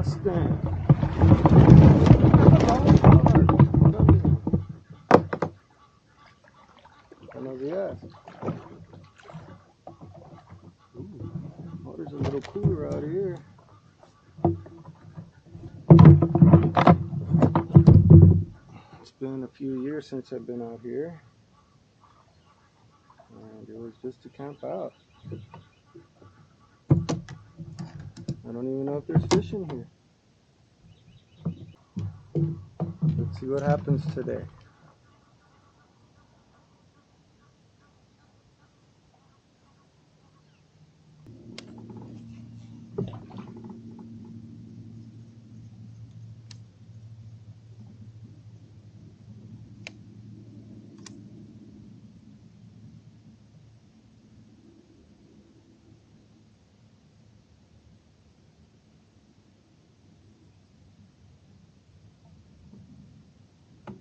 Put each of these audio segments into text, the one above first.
Austin. Buenos días. Water's a little cooler out here. It's been a few years since I've been out here, and it was just to camp out. I don't even know if there's fish in here. Let's see what happens today.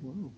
Wow.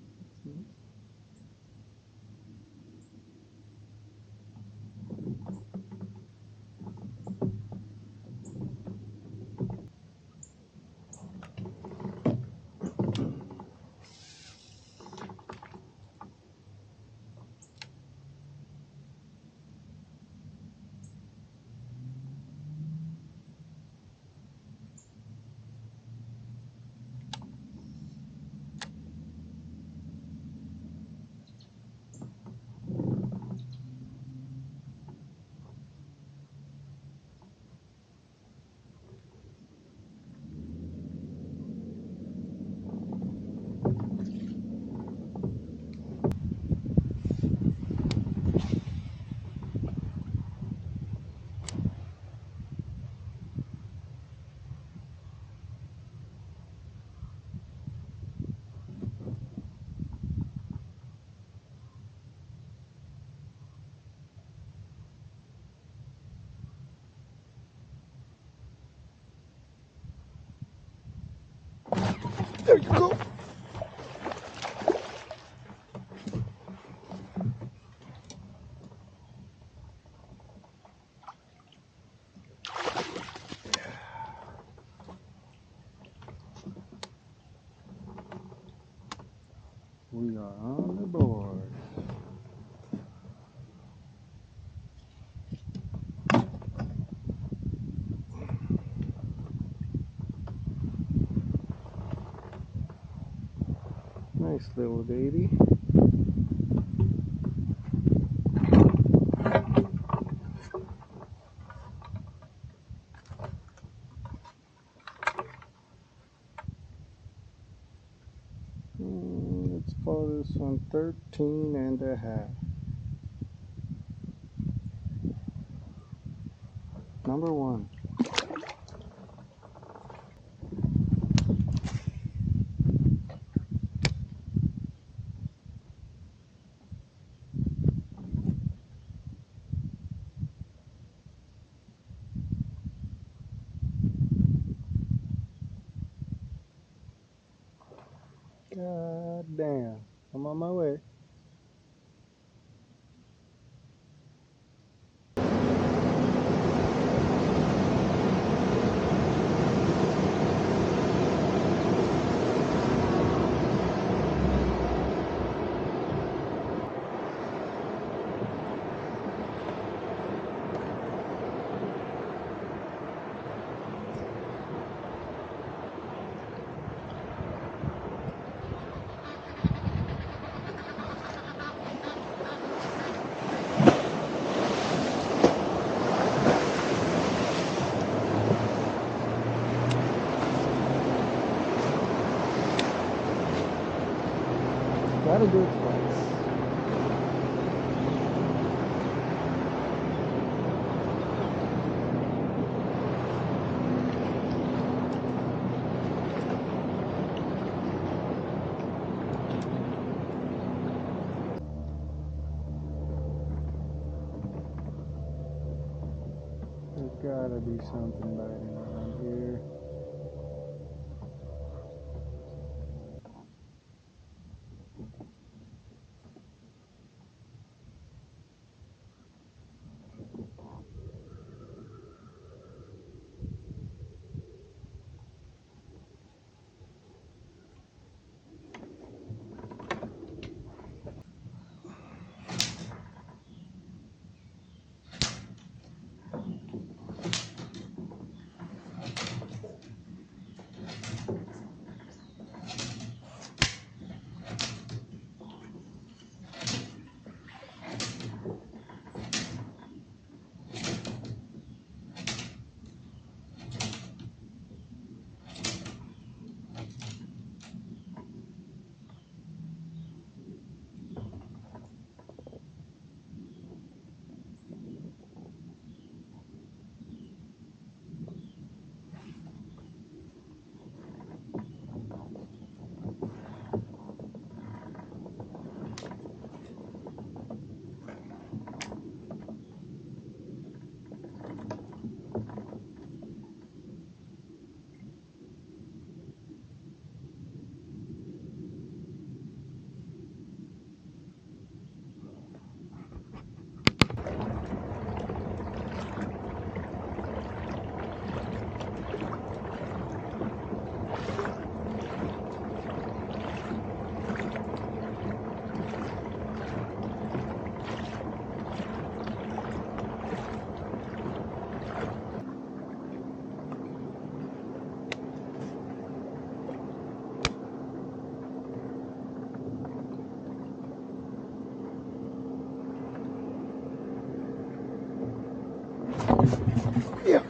There you go. We are on the board. Nice little baby. Let's call this one 13 and a half. Number one. God damn. I'm on my way. Gotta do it twice. There's gotta be something biting around here. Yeah.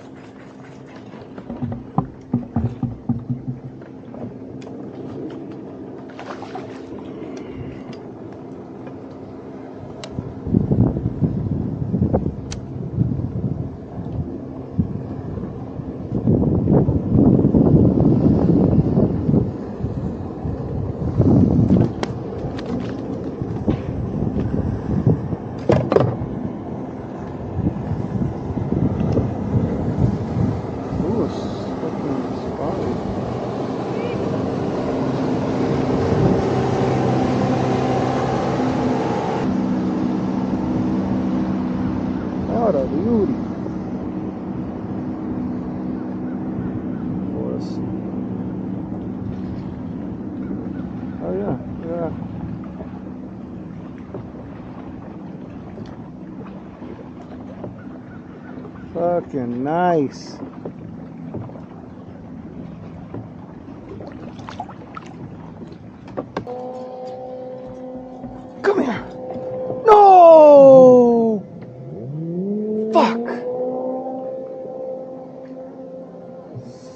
Ooh, it's fucking spotty. What a beauty. Of course. Oh yeah, yeah. Fucking nice. Come here. No! Fuck!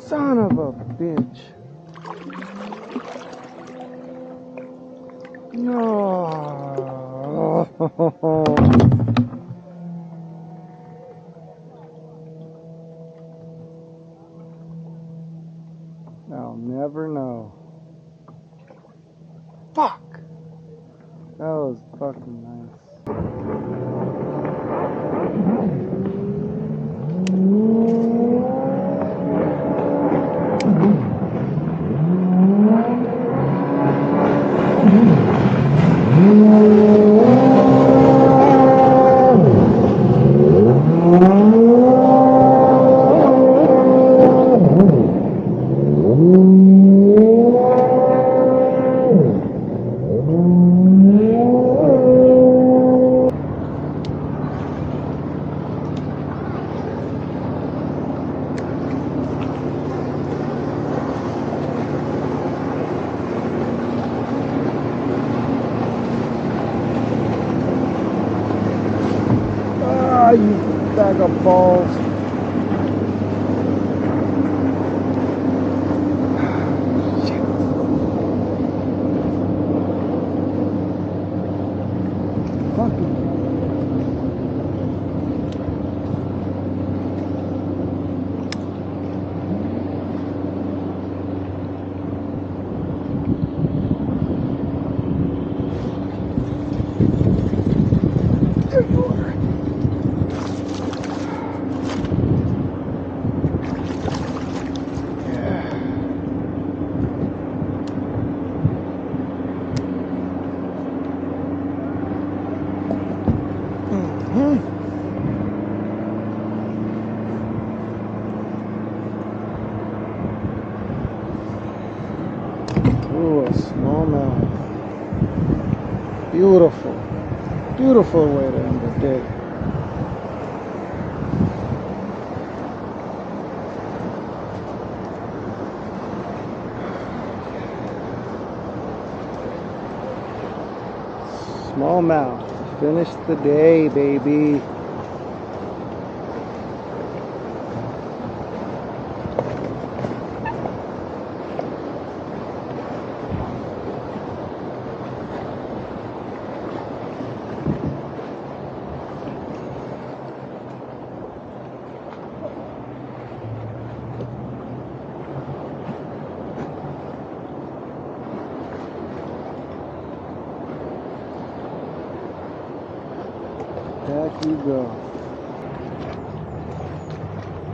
Son of a bitch. No. I'll never know. Fuck! That was fucking nice. Ah, you bag of balls. Shit. Fucking. There you are. Ooh, a smallmouth. Beautiful. Beautiful way to end the day. Smallmouth. Finish the day, baby. Back you go.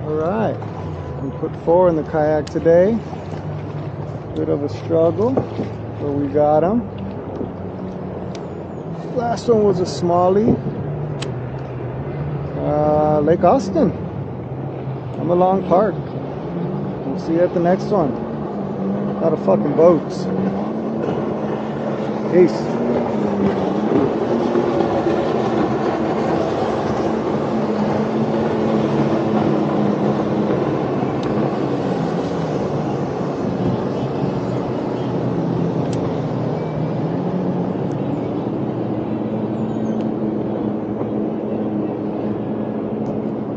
Alright. We put 4 in the kayak today. Bit of a struggle, but we got him. Last one was a smallie. Lake Austin. I'm along Park. We'll see you at the next one. A lot of fucking boats. Peace.